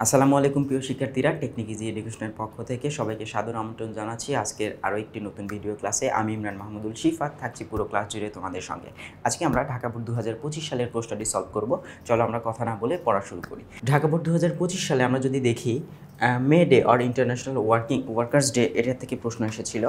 আসসালামু আলাইকুম প্রিয় শিক্ষার্থীরা, টেকনিক ইজি এডুকেশনের পক্ষ থেকে সবাইকে সাদর আমন্ত্রণ জানাচ্ছি আজকের আরও একটি নতুন ভিডিও ক্লাসে। আমি ইমরান মাহমুদুল শিফাত থাকছি পুরো ক্লাস জুড়ে তোমাদের সঙ্গে। আজকে আমরা ঢাকা বোর্ড 2025 সালের প্রশ্নটি সলভ করব। চলো আমরা কথা না বলে পড়া শুরু করি। ঢাকা বোর্ড 2025 সালে আমরা যদি দেখি May Day or international workers day, এটা থেকে প্রশ্ন এসেছিল।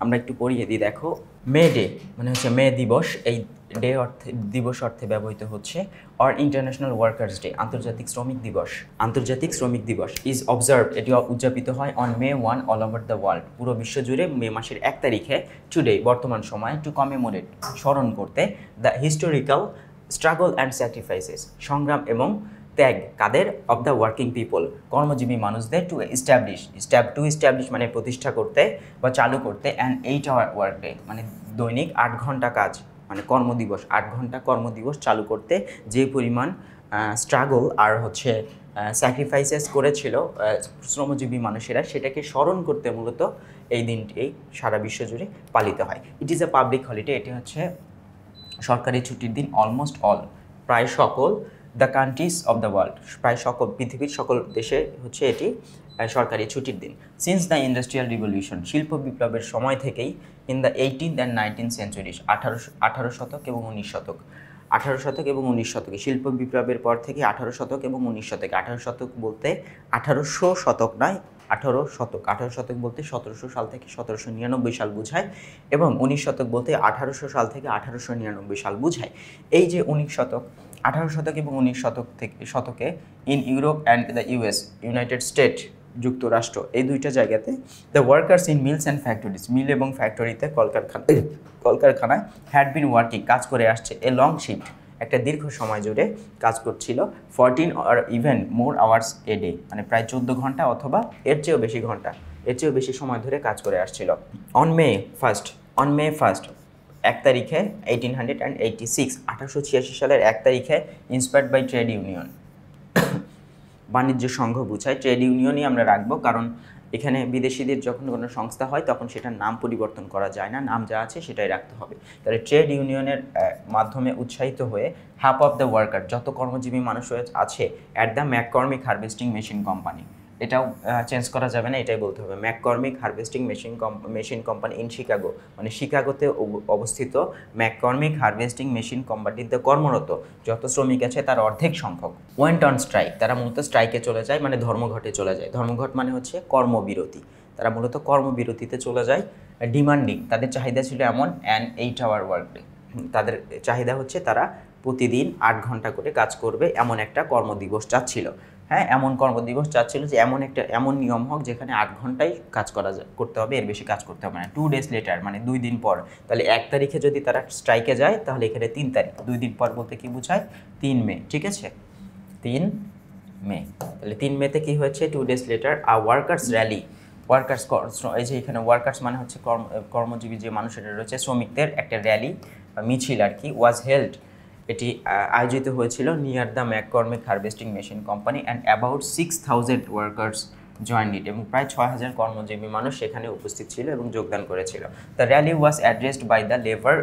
আমরা একটু পড়িয়ে দিই। দেখো, মে ডে মানে হচ্ছে মে দিবস। এই ডে অর্থে দিবস অর্থে ব্যবহৃত হচ্ছে অর ইন্টারন্যাশনাল ওয়ার্কার্স ডে, আন্তর্জাতিক শ্রমিক দিবস। আন্তর্জাতিক শ্রমিক দিবস ইজ অবজার্ভ, এটি উদযাপিত হয় on May 1 all over the world, পুরো বিশ্বজুড়ে মে মাসের 1 তারিখে। টুডে, বর্তমান সময়ে, টু কমেমোরেট, স্মরণ করতে, the historical struggle and sacrifices, সংগ্রাম এবং ত্যাগ কাদের, অফ দ্য ওয়ার্কিং পিপল, কর্মজীবী মানুষদের, টু ইস্টাবলিশ মানে প্রতিষ্ঠা করতে বা চালু করতে, অ্যান্ড 8 hour ওয়ার্ক ডে মানে দৈনিক 8 ঘন্টা কাজ, মানে কর্মদিবস, 8 ঘন্টা কর্মদিবস চালু করতে যে পরিমাণ স্ট্রাগল আর হচ্ছে স্যাক্রিফাইসেস করেছিল শ্রমজীবী মানুষেরা, সেটাকে স্মরণ করতে মূলত এই দিনটি সারা বিশ্ব জুড়ে পালিত হয়। It is a public holiday, এটি হচ্ছে সরকারি ছুটির দিন। অলমোস্ট অল, প্রায় সকল, the countries of the world, প্রায় সকল পৃথিবীর সকল দেশে হচ্ছে এটি সরকারি ছুটির দিন। সিন্স দ্য ইন্ডাস্ট্রিয়াল রিভলিউশন, শিল্প বিপ্লবের সময় থেকেই, in the 18th and 19th centuries, 18 শতক এবং 19 শতক, 18 শতক এবং 19 শতকে, শিল্প বিপ্লবের পর থেকে 18 শতক এবং 19 শতকে। 18 শতক বলতে 1800 শতক নয়, 18 শতক। 18 শতক বলতে 1700 সাল থেকে 1799 সাল বোঝায়, এবং 19 শতক বলতে 1800 সাল থেকে 1899 সাল বোঝায়। এই যে 19 শতক, 18 শতক এবং 19 শতকে in Europe and the US, United State, যুক্তরাষ্ট্র, এই দুইটা জায়গাতে, the workers in mills and factories, mill এবং ফ্যাক্টরিতে, কলকারখানায়, হ্যাড বিন ওয়ার্কিং, কাজ করে আসছে, এ লং শিফট, একটা দীর্ঘ সময় জুড়ে কাজ করছিল, 14 or even more hours a day, মানে প্রায় 14 ঘন্টা অথবা এর চেয়েও বেশি ঘন্টা, এর চেয়েও বেশি সময় ধরে কাজ করে আসছিল। অন মে ফার্স্ট 1 তারিখে 1886 সালের 1 তারিখে, ইন্সপায়ার্ড বাই ট্রেড ইউনিয়ন, বাণিজ্য সংঘ বোঝায়। ট্রেড ইউনিয়নই আমরা রাখবো, কারণ এখানে বিদেশিদের যখন কোনো সংস্থা হয় তখন সেটার নাম পরিবর্তন করা যায় না, নাম যা আছে সেটাই রাখতে হবে। তাহলে ট্রেড ইউনিয়নের মাধ্যমে উৎসাহিত হয়ে হাফ অফ দ্য ওয়ার্কার, যত কর্মজীবী মানুষ আছে, at the McCormick harvesting machine company, এটাও চেঞ্জ করা যাবে না, এটাই বলতে হবে। McCormick harvesting machine company in Chicago, মানে শিকাগোতে অবস্থিত ম্যাককর্মিক হারভেস্টিং মেশিন কোম্পানিতে কর্মরত যত শ্রমিক আছে তার অর্ধেক সংখ্যক ওয়েন্ট অন স্ট্রাইক, তারা মূলত স্ট্রাইকে চলে যায়, মানে ধর্মঘটে চলে যায়। ধর্মঘট মানে হচ্ছে কর্মবিরতি, তারা মূলত কর্মবিরতিতে চলে যায়। ডিমান্ডিং, তাদের চাহিদা ছিল এমন, অ্যান 8 hour ওয়ার্ক ডে, তাদের চাহিদা হচ্ছে তারা প্রতিদিন 8 ঘন্টা করে কাজ করবে, এমন একটা কর্মদিবস চাচ্ছিল। হ্যাঁ, এমন কর্মদিবস চাচ্ছিল যে এমন নিয়ম হোক যেখানে 8 ঘন্টাই কাজ করতে হবে, এর বেশি কাজ করতে হবে না। 2 days লেটার মানে 2 দিন পর, তাহলে 1 তারিখে যদি তারা স্ট্রাইকে যায় তাহলে এখানে 3 তারিখ, 2 দিন পর বলতে কি বোঝায়, 3 মে, ঠিক আছে, 3 মে। তাহলে 3 মেতে কি হয়েছে, 2 days লেটার আ ওয়ার্কার্স র্যালি, এই যে এখানে ওয়ার্কার্স মানে হচ্ছে কর্মজীবী যে মানুষেরা রয়েছে, শ্রমিকদের একটা র্যালি বা মিছিল আর কি, ওয়াজ হেল্ড, এটি আয়োজিত হয়েছিল near the McCormick harvesting machine company, and about 6000 workers joined it, এবং প্রায় 6000 কর্মজীবী মানুষ সেখানে উপস্থিত ছিল এবং যোগদান করেছিল। The rally was addressed by the labour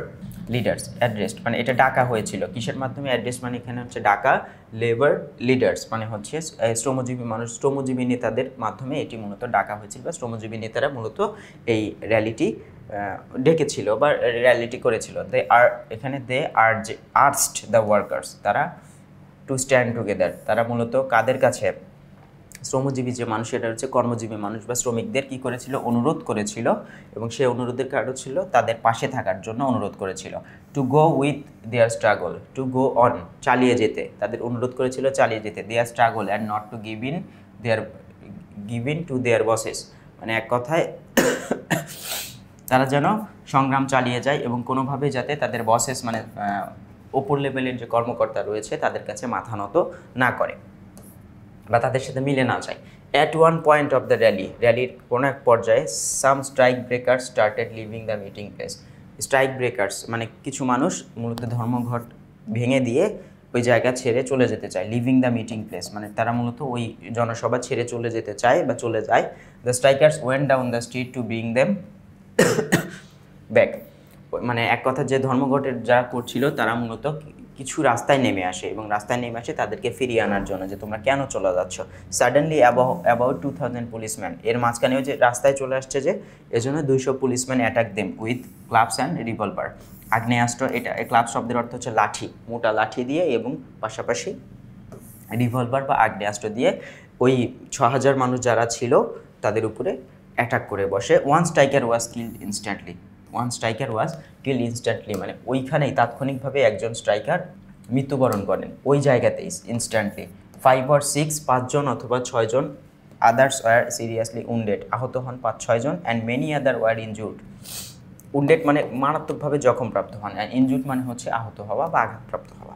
leaders, addressed মানে এটা ডাকা হয়েছিল, কিসের মাধ্যমে, অ্যাড্রেস মানে এখানে হচ্ছে ডাকা, লেবার লিডার্স মানে হচ্ছে শ্রমজীবী নেতাদের মাধ্যমে এটি মূলত ডাকা হয়েছিল, বা শ্রমজীবী নেতারা মূলত এই র্যালিটি ডেকেছিল বা র্যালিটি করেছিল। এখানে আর্জড দ্য ওয়ার্কার্স, তারা টু স্ট্যান্ড টুগেদার, তারা মূলত কাদের কাছে, শ্রমজীবী যে মানুষ, এটা হচ্ছে কর্মজীবী মানুষ বা শ্রমিকদের কি করেছিল, অনুরোধ করেছিল, এবং সেই অনুরোধের কারণ ছিল তাদের পাশে থাকার জন্য অনুরোধ করেছিল। To go with their struggle, to go on, চালিয়ে যেতে, তাদের অনুরোধ করেছিল চালিয়ে যেতে, their struggle and not to give in to their bosses, মানে এক কথায় তারা যেন সংগ্রাম চালিয়ে যায় এবং কোনোভাবে যাতে তাদের বসেস মানে ওপর লেভেলের যে কর্মকর্তা রয়েছে তাদের কাছে মাথা নত না করে বা তাদের সাথে মিলে না যায়। At one point of the র্যালির কোনো এক পর্যায়ে, some strike breakers started leaving the meeting place, strike breakers মানে কিছু মানুষ মূলত ধর্মঘট ভেঙে দিয়ে ওই জায়গা ছেড়ে চলে যেতে চায়। লিভিং দ্য মিটিং প্লেস মানে তারা মূলত ওই জনসভা ছেড়ে চলে যেতে চায় বা চলে যায়। The strikers went down the street to bring them back, মানে এক কথা যে ধর্মঘটের যারা করছিল তারা মূলত কিছু রাস্তায় নেমে আসে এবং রাস্তায় নেমে আসে তাদেরকে ফিরিয়ে আনার জন্য যে তোমরা কেন চলে যাচ্ছ। সাডেনলি অ্যাবাউট 2000 পুলিশম্যান, এর মাঝখানেও যে রাস্তায় চলে আসছে যে এজন্য 200 policeman attack them with clubs and revolver. আগ্নেয়াস্ত্র, এটা ক্লাব শব্দের অর্থ হচ্ছে লাঠি, মোটা লাঠি দিয়ে এবং পাশাপাশি রিভলভার বা আগ্নেয়াস্ত্র দিয়ে ওই 6000 মানুষ যারা ছিল তাদের উপরে অ্যাটাক করে বসে। One striker was killed instantly, মানে ওইখানেই তাৎক্ষণিকভাবে একজন স্ট্রাইকার মৃত্যুবরণ করেন ওই জায়গাতেই ইনস্ট্যান্টলি। 5 or 6, 5 জন অথবা 6 জন, আদার্স ওয়ার সিরিয়াসলি উন্ডেড, আহত হন 5-6 জন, and many other were injured. Wounded মানে মারাত্মকভাবে জখমপ্রাপ্ত হন, অ্যান্ড ইনজুর্ড মানে হচ্ছে আহত হওয়া বা আঘাতপ্রাপ্ত হওয়া।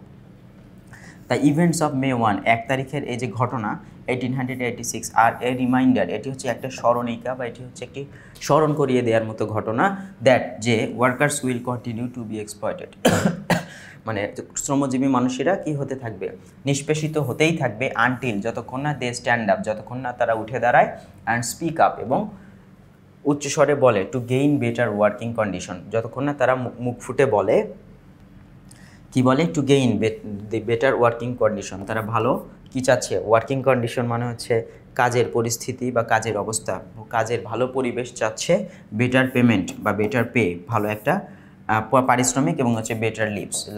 দ্য ইভেন্টস অফ May 1, 1 তারিখের এই যে ঘটনা 1886 আর এ রিমাইন্ডার, এটি হচ্ছে একটা স্মরণিকা বা এটি হচ্ছে একটি স্মরণ করিয়ে দেওয়ার মতো ঘটনা, দ্যাট যে workers will continue to be exploited, মানে শ্রমজীবী মানুষেরা কি হতে থাকবে, নিষ্পেষিত হতেই থাকবে, আনটিল যতক্ষণ না দে স্ট্যান্ড আপ, যতক্ষণ না তারা উঠে দাঁড়ায়, অ্যান্ড স্পিক আপ এবং উচ্চস্বরে বলে, to gain better working condition, যতক্ষণ না তারা মুখ ফুটে বলে, কি বলে, to gain better working condition, তারা ভালো কী চাচ্ছে, ওয়ার্কিং কন্ডিশন মানে হচ্ছে কাজের পরিস্থিতি বা কাজের অবস্থা, কাজের ভালো পরিবেশ চাচ্ছে, বেটার পেমেন্ট বা বেটার পে, ভালো একটা পারিশ্রমিক, এবং হচ্ছে বেটার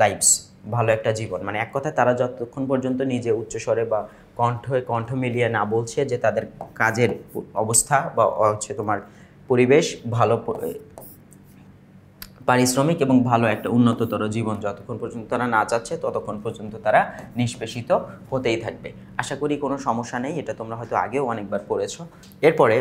লাইভস, ভালো একটা জীবন। মানে এক কথায় তারা যতক্ষণ পর্যন্ত নিজে উচ্চস্বরে বা কণ্ঠ মিলিয়ে না বলছে যে তাদের কাজের অবস্থা বা হচ্ছে তোমার পরিবেশ ভালো, পারিশ্রমিক এবং ভালো একটা উন্নততর জীবন যতক্ষণ পর্যন্ত তারা না চাচ্ছে ততক্ষণ পর্যন্ত তারা নিষ্পেষিত হতেই থাকবে। আশা করি কোনো সমস্যা নেই, এটা তোমরা হয়তো আগেও অনেকবার পড়েছো। এরপরে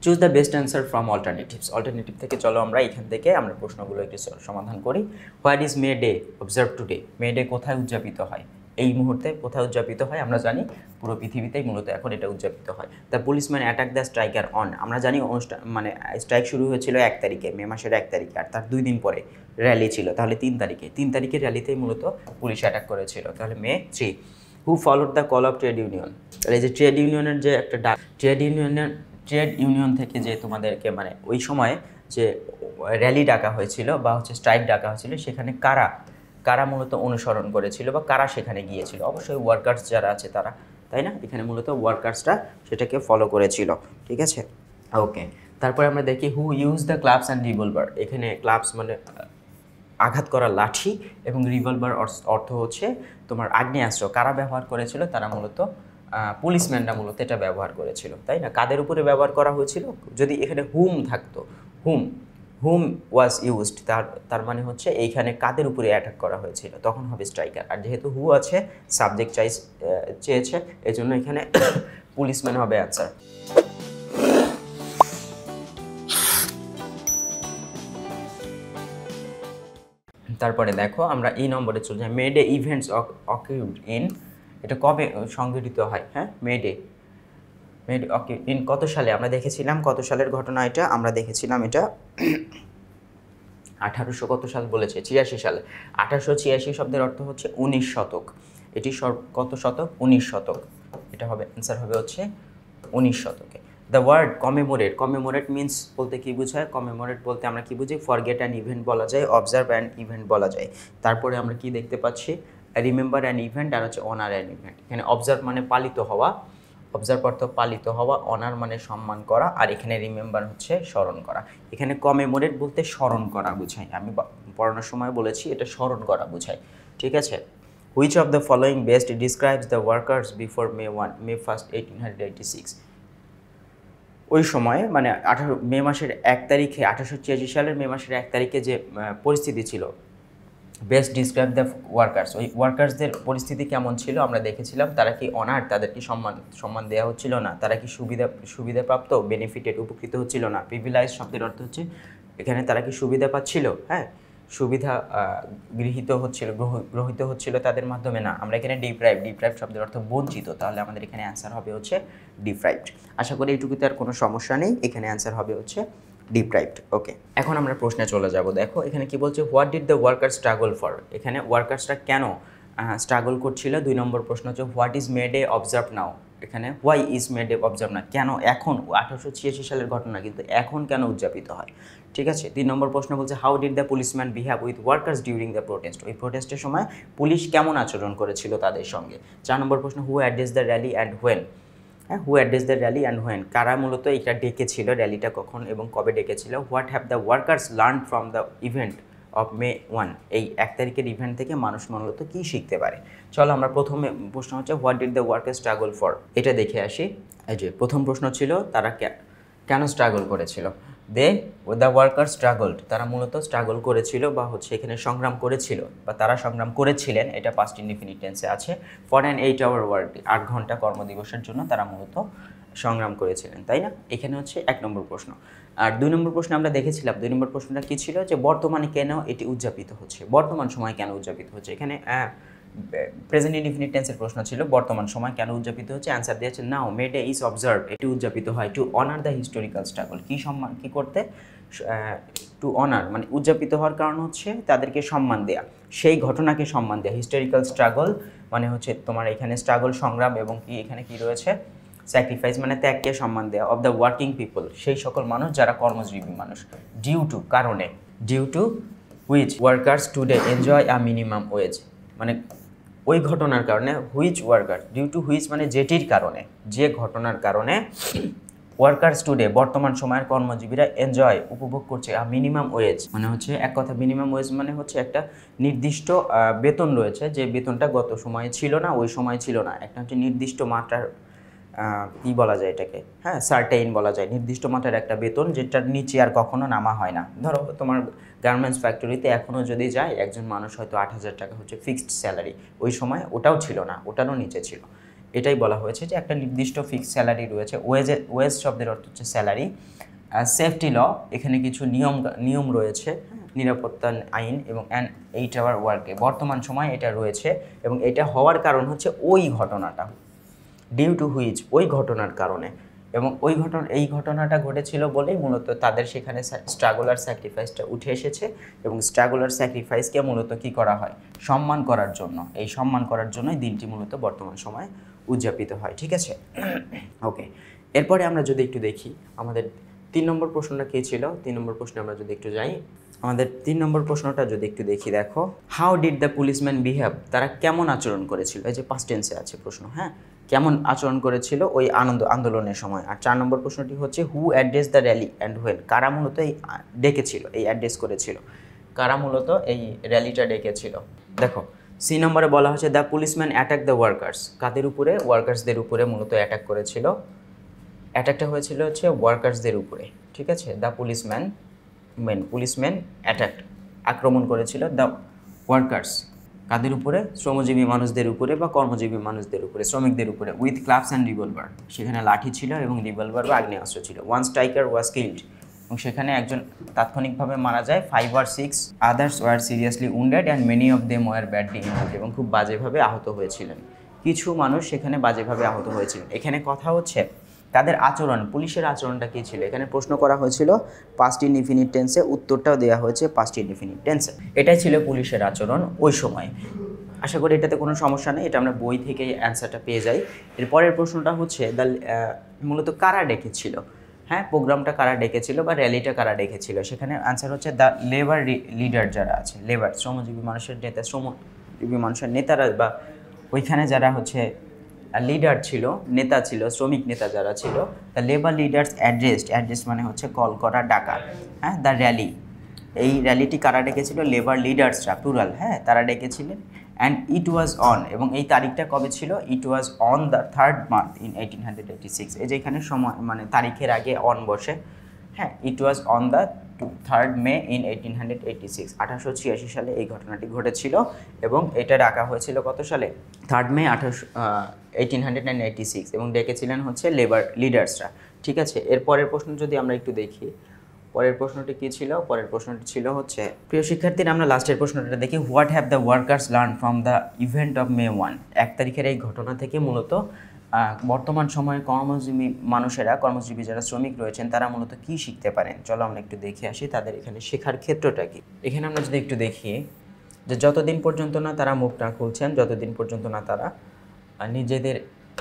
choose the best answer from alternative থেকে চলো আমরা এখান থেকে আমরা প্রশ্নগুলো একটু সমাধান করি। What is May Day observe today, May Day কোথায় উদযাপিত হয়, এই মুহূর্তে কোথায় উদযাপিত হয়, আমরা জানি পুরো পৃথিবীতেই মূলত এখন এটা উদযাপিত হয়। The policeman attack the striker on, আমরা জানি অনুষ্ঠান মানে স্ট্রাইক শুরু হয়েছিল 1 তারিখে, মে মাসের 1 তারিখে, আর তার 2 দিন পরে র্যালি ছিল, তাহলে 3 তারিখের র্যালিতেই মূলত পুলিশ অ্যাটাক করেছিল, তাহলে May 3। Who followed the call of trade union, তাহলে যে ট্রেড ইউনিয়নের যে একটা ডাক, ট্রেড ইউনিয়ন থেকে যে তোমাদেরকে মানে ওই সময় যে র্যালি ডাকা হয়েছিল বা হচ্ছে স্ট্রাইক ডাকা হয়েছিল, সেখানে কারা মূলত অনুসরণ করেছিল বা কারা সেখানে গিয়েছিল, অবশ্যই ওয়ার্কার্স যারা আছে তারা, তাই না, এখানে মূলত ওয়ার্কার্সরা সেটাকে ফলো করেছিল, ঠিক আছে, ওকে। তারপরে আমরা দেখি who use the clubs and revolver, এখানে ক্লাবস মানে আঘাত করা লাঠি এবং রিভলভার অর্থ হচ্ছে তোমার আগ্নেয়াস্ত্র, কারা ব্যবহার করেছিল, তারা মূলত পুলিশম্যানরা মূলত এটা ব্যবহার করেছিল, তাই না। কাদের উপরে ব্যবহার করা হয়েছিল, যদি এখানে হুম থাকতো, হুম ওয়াজ ইউজড, তার মানে হচ্ছে এইখানে কাদের উপরে অ্যাটাক করা হয়েছিল, তখন হবে স্ট্রাইকার। আর যেহেতু হু আছে, সাবজেক্ট চেয়েছে, এই জন্য এখানে পুলিশম্যান হবে অ্যান্সার। তারপরে দেখো আমরা এই নম্বরে চলে যাই, মে ডে ইভেন্টস অকিউড ইন, এটা কবে সংঘটিত হয়, হ্যাঁ, মে ডে ইন কত সালে, আমরা দেখেছিলাম কত সালের ঘটনা এটা, আমরা দেখেছিলাম এটা 1800 কত সাল বলেছে, 86 সালে। 1886 শব্দের অর্থ হচ্ছে 19 শতক, এটি কত শতক, 19 শতক, এটা হবে অ্যান্সার হবে হচ্ছে 19 শতকে। দ্য ওয়ার্ড কমেমোরেট মিনস বলতে কী বোঝায়, কমেমোরেট বলতে আমরা কি বুঝি, ফরগেট অ্যান ইভেন্ট বলা যায়, অবজার্ভ অ্যান ইভেন্ট বলা যায়। তারপরে আমরা কি দেখতে পাচ্ছি, রিমেম্বার অ্যান ইভেন্ট আর হচ্ছে অনার অ্যান ইভেন্ট। এখানে অবজার্ভ মানে পালিত হওয়া, অবজার্ভ অর্থ পালিত হওয়া, অনার মানে সম্মান করা, আর এখানে রিমেম্বার হচ্ছে স্মরণ করা। এখানে কমেমোরেট বলতে স্মরণ করা বোঝায়, আমি পড়ানোর সময় বলেছি এটা স্মরণ করা বোঝায়, ঠিক আছে। Which of the following best describes the workers before May 1, 1886, ওই সময় মানে মে মাসের 1 তারিখে 1886 সালের মে মাসের 1 তারিখে যে পরিস্থিতি ছিল, বেস্ট ডিসক্রাইব দ্য ওয়ার্কার্স, ওই ওয়ার্কার্সদের পরিস্থিতি কেমন ছিল আমরা দেখেছিলাম, তারা কি অনার, তাদের কি সম্মান দেওয়া হচ্ছিল না, তারা কি সুবিধাপ্রাপ্ত, বেনিফিটেড, উপকৃত হচ্ছিল না। প্রিভিলাইজ শব্দের অর্থ হচ্ছে এখানে তারা কি সুবিধা পাচ্ছিল, হ্যাঁ, সুবিধা গ্রহীত হচ্ছিল তাদের মাধ্যমে না। আমরা এখানে ডিপ্রাইভড শব্দের অর্থ বঞ্চিত, তাহলে আমাদের এখানে অ্যান্সার হবে হচ্ছে ডিপ্রাইভড। আশা করি এইটুকুতে আর কোনো সমস্যা নেই, এখানে অ্যান্সার হবে হচ্ছে ডিপ্রাইভড, ওকে। এখন আমরা প্রশ্নে চলে যাব। দেখো এখানে কি বলছে, what did the worker struggle for, এখানে ওয়ার্কার্সরা কেন স্ট্রাগল করছিল। 2 নম্বর প্রশ্ন হচ্ছে what is May Day observe now, এখানে হোয়াই ইজ মেড অবজার্ভ না, কেন এখন 1886 সালের ঘটনা কিন্তু এখন কেন উদযাপিত হয়। ঠিক আছে। 3 নম্বর প্রশ্ন বলছে how did the policeman behave with workers during the protest, ওই প্রোটেস্টের সময় পুলিশ কেমন আচরণ করেছিল তাদের সঙ্গে। 4 নম্বর প্রশ্ন who address the rally and when, হ্যাঁ who address the rally and when, কারা মূলত এটা ডেকেছিল, র্যালিটা কখন এবং কবে ডেকেছিল। What have the workers learn from the event of May 1, এই 1 তারিখের ইভেন্ট থেকে মানুষ মূলত কী শিখতে পারে। চলো আমরা প্রথমে প্রশ্ন হচ্ছে what did the workers struggle for, এটা দেখে আসি। এই যে প্রথম প্রশ্ন ছিল তারা কেন স্ট্রাগল করেছিল। দ্য ওয়ার্কার স্ট্রাগলড, তারা মূলত স্ট্রাগল করেছিল বা হচ্ছে এখানে সংগ্রাম করেছিল বা তারা সংগ্রাম করেছিলেন, এটা পাস্ট ইনডিফিনিট টেন্সে আছে। ফর অ্যান 8 hour ওয়ার্ক, 8 ঘন্টা কর্মদিবসের জন্য তারা মূলত সংগ্রাম করেছিলেন, তাই না। এখানে হচ্ছে 1 নম্বর প্রশ্ন। আর 2 নম্বর প্রশ্ন আমরা দেখেছিলাম, 2 নম্বর প্রশ্নটা কী ছিল যে বর্তমানে কেন এটি উদযাপিত হচ্ছে, বর্তমান সময় কেন উদযাপিত হচ্ছে। এখানে প্রেজেন্ট ইনডিফিনিট টেন্সের প্রশ্ন ছিল বর্তমান সময় কেন উদযাপিত হচ্ছে, অ্যান্সার দিয়েছে now May Day is observe, এটি উদযাপিত হয় to honour the historical struggle, কী সম্মান কী করতে, টু অনার মানে উদযাপিত হওয়ার কারণ হচ্ছে তাদেরকে সম্মান দেয়া, সেই ঘটনাকে সম্মান দেয়া। হিস্টোরিক্যাল স্ট্রাগল মানে হচ্ছে তোমার এখানে স্ট্রাগল সংগ্রাম এবং কি এখানে কি রয়েছে স্যাক্রিফাইস মানে ত্যাগকে সম্মান দেওয়া, অফ দ্য ওয়ার্কিং পিপল সেই সকল মানুষ যারা কর্মজীবী মানুষ, ডিউ টু কারণে, due to which workers today enjoy a minimum wage, মানে ওই ঘটনার কারণে, which worker due to which মানে যেটির কারণে, যে ঘটনার কারণে ওয়ার্কার্স টুডে বর্তমান সময়ের কর্মজীবীরা এনজয় উপভোগ করছে আ মিনিমাম ওয়েজ, মানে হচ্ছে এক কথা মিনিমাম ওয়েজ মানে হচ্ছে একটা নির্দিষ্ট বেতন রয়েছে, যে বেতনটা গত সময়ে ছিল না, ওই সময় ছিল না, একটা হচ্ছে নির্দিষ্ট মাত্রার কী বলা যায় এটাকে, হ্যাঁ সার্টেইন বলা যায়, নির্দিষ্ট মাত্রার একটা বেতন যেটার নিচে আর কখনো নামা হয় না। ধরো তোমার গার্মেন্টস ফ্যাক্টরিতে এখনও যদি যায় একজন মানুষ হয়তো 8,000 টাকা হচ্ছে ফিক্সড স্যালারি, ওই সময় ওটাও ছিল না, ওটারও নিচে ছিল। এটাই বলা হয়েছে যে একটা নির্দিষ্ট ফিক্সড স্যালারি রয়েছে। ওয়েজ শব্দের অর্থ হচ্ছে স্যালারি। সেফটি ল, এখানে কিছু নিয়ম রয়েছে, নিরাপত্তা আইন এবং 8 hour ওয়ার্কে বর্তমান সময় এটা রয়েছে এবং এটা হওয়ার কারণ হচ্ছে ওই ঘটনাটা, ডিউ টু হুইচ ওই ঘটনার কারণে, এবং এই ঘটনাটা ঘটেছিল বলেই মূলত তাদের সেখানে স্ট্রাগল আর স্যাক্রিফাইসটা উঠে এসেছে এবং স্ট্রাগল আর স্যাক্রিফাইসকে মূলত কী করা হয়, সম্মান করার জন্য, এই সম্মান করার জন্যই দিনটি মূলত বর্তমান সময়ে উদযাপিত হয়। ঠিক আছে, ওকে। এরপরে আমরা যদি একটু দেখি আমাদের 3 নম্বর প্রশ্নটা কী ছিল, 3 নম্বর প্রশ্নে আমরা যদি একটু যাই, আমাদের 3 নম্বর প্রশ্নটা যদি একটু দেখি, দেখো how did the policeman behave, তারা কেমন আচরণ করেছিল, এই যে পাস্ট টেন্সে আছে প্রশ্ন, হ্যাঁ কেমন আচরণ করেছিল ওই আন্দোলনের সময়। আর 4 নম্বর প্রশ্নটি হচ্ছে who address the rally and when, কারা মূলত এই ডেকেছিল, এই অ্যাড্রেস করেছিল, কারা মূলত এই র্যালিটা ডেকেছিল। দেখো সি নম্বরে বলা হচ্ছে the policeman attack the workers, কাদের উপরে, ওয়ার্কার্সদের উপরে মূলত অ্যাটাক করেছিল, অ্যাটাকটা হয়েছিল হচ্ছে ওয়ার্কার্সদের উপরে। ঠিক আছে, দ্য পুলিশম্যান অ্যাটাক আক্রমণ করেছিল দ্য ওয়ার্কার্স, কাদের উপরে, শ্রমজীবী মানুষদের উপরে বা কর্মজীবী মানুষদের উপরে, শ্রমিকদের উপরে, উইথ ক্লাবস অ্যান্ড রিভলভার, সেখানে লাঠি ছিল এবং রিভলভার বা আগ্নেয়াস্ত্র ছিল। ওয়ান স্ট্রাইকার ওয়াজ কিল্ড, এবং সেখানে একজন তাৎক্ষণিকভাবে মারা যায়, 5 or 6 others were seriously wounded and many of them were badly injured, এবং খুব বাজেভাবে আহত হয়েছিলেন, কিছু মানুষ সেখানে বাজেভাবে আহত হয়েছিলেন। এখানে কথা হচ্ছে তাদের আচরণ, পুলিশের আচরণটা কী ছিল, এখানে প্রশ্ন করা হয়েছিল পাস্ট ইনডিফিনিট টেন্সে, উত্তরটাও দেওয়া হয়েছে পাস্ট ইনডিফিনিট টেন্সে। এটাই ছিল পুলিশের আচরণ ওই সময়। আশা করি এটাতে কোনো সমস্যা নেই, এটা আমরা বই থেকে অ্যান্সারটা পেয়ে যাই। এরপরের প্রশ্নটা হচ্ছে মূলত কারা ডেকেছিল, হ্যাঁ প্রোগ্রামটা কারা ডেকেছিল বা র্যালিটা কারা ডেকেছিল, সেখানে অ্যান্সার হচ্ছে দ্য লেবার লিডার, যারা আছে লেবার শ্রমজীবী মানুষের নেতা, শ্রমজীবী মানুষের নেতারা বা ওইখানে যারা হচ্ছে লিডার ছিল, নেতা ছিল, শ্রমিক নেতা যারা ছিল, দ্য লেবার লিডার্স অ্যাড্রেস মানে হচ্ছে কল করা, ডাকা, হ্যাঁ দ্য র্যালি, এই র্যালিটি কারা ডেকেছিল, লেবার লিডার্সরা প্লুরাল, হ্যাঁ তারা ডেকেছিলেন। অ্যান্ড ইট ওয়াজ অন, এবং এই তারিখটা কবে ছিল, it was on the 3rd month in 1886, এই যে এখানে সময় মানে তারিখের আগে অন বসে, হ্যাঁ it was on the 3rd May in 1886, 1886 সালে এই ঘটনাটি ঘটেছিল এবং এটা ডাকা হয়েছিল কত সালে, 3rd May 1886, এবং ডেকেছিলেন হচ্ছে লেবার লিডার্সরা। ঠিক আছে, এরপরের প্রশ্ন যদি আমরা একটু দেখি, পরের প্রশ্নটি কী ছিল, পরের প্রশ্নটি ছিল হচ্ছে, প্রিয় শিক্ষার্থীরা আমরা লাস্টের প্রশ্নটা দেখি, what have the workers learn from the event of May 1, 1 তারিখের এই ঘটনা থেকে মূলত বর্তমান সময়ে কর্মজীবী যারা শ্রমিক রয়েছেন তারা মূলত কী শিখতে পারেন। চলো আমরা একটু দেখে আসি তাদের এখানে শেখার ক্ষেত্রটা কি। এখানে আমরা যদি একটু দেখি যে যতদিন পর্যন্ত না তারা মুখ না খুলছেন, যতদিন পর্যন্ত না তারা নিজেদের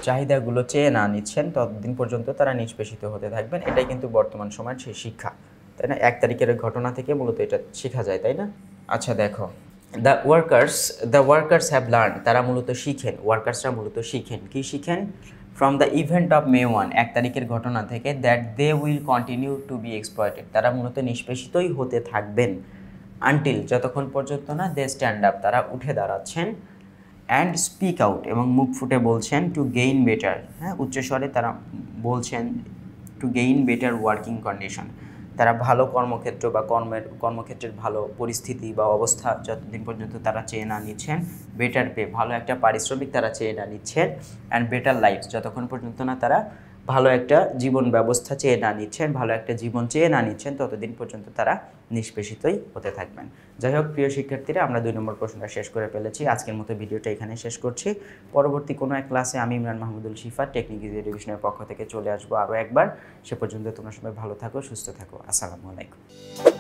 চাহিদাগুলো চেয়ে না নিচ্ছেন ততদিন পর্যন্ত তারা নিষ্পেষিত হতে থাকবেন। এটাই কিন্তু বর্তমান সময়ের সেই শিক্ষা, তাই না? 1 তারিখের ঘটনা থেকে মূলত এটা শেখা যায়, তাই না? আচ্ছা দেখো, দ্য ওয়ার্কার্স হ্যাভ লার্ন, তারা মূলত শিখেন, ওয়ার্কার্সরা মূলত শিখেন, কি শিখেন? From the event of May 1, 1 তারিখের ঘটনা থেকে, that they will continue to be exploited, তারা মূলত নিষ্পেষিতই হতে থাকবেন, আনটিল, যতক্ষণ পর্যন্ত না দে স্ট্যান্ড আপ, তারা উঠে দাঁড়াচ্ছেন, অ্যান্ড স্পিক আউট, এবং মুখ ফুটে বলছেন, টু গেইন বেটার, হ্যাঁ, উচ্চস্বরে তারা বলছেন, to gain better working condition, তারা ভালো কর্মক্ষেত্র বা কর্মক্ষেত্রের ভালো পরিস্থিতি বা অবস্থা যতদিন পর্যন্ত তারা চেয়ে না নিচ্ছেন, বেটার পে, ভালো একটা পারিশ্রমিক তারা চেয়ে না নিচ্ছেন, অ্যান্ড বেটার লাইফ, যতক্ষণ পর্যন্ত না তারা ভালো একটা জীবন ব্যবস্থা চেয়ে না নিচ্ছেন, ভালো একটা জীবন চেয়ে না নিচ্ছেন, ততদিন পর্যন্ত তারা নিষ্পেষিতই হতে থাকবেন। যাই হোক প্রিয় শিক্ষার্থীরা, আমরা 2 নম্বর প্রশ্নটা শেষ করে ফেলেছি। আজকের মতো ভিডিওটা এখানে শেষ করছি। পরবর্তী কোনো এক ক্লাসে আমি ইমরান মাহমুদুল শিফা টেকনিক ইজি এডুকেশনের পক্ষ থেকে চলে আসবো আরও একবার। সে পর্যন্ত তোমরা সবাই ভালো থাকো, সুস্থ থাকো। আসসালামু আলাইকুম।